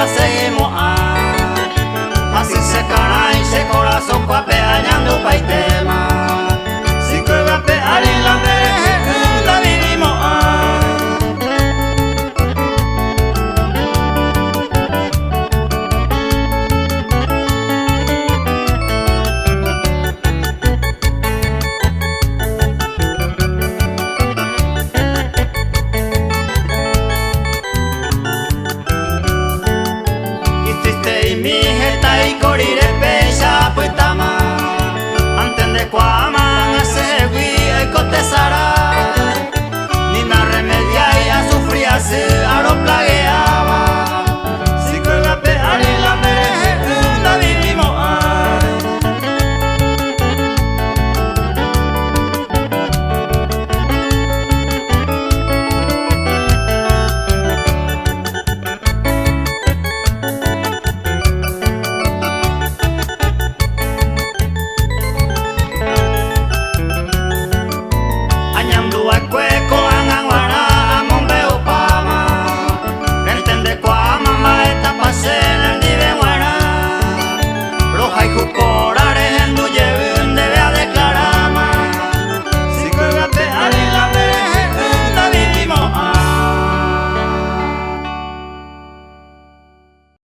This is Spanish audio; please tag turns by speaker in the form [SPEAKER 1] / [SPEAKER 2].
[SPEAKER 1] la seguimos así se cara y se corazón kwa pe añando paitema si que va pe arilande la vivimos mi jeta y corire pecha pues tama antes de cuama se gui y contestará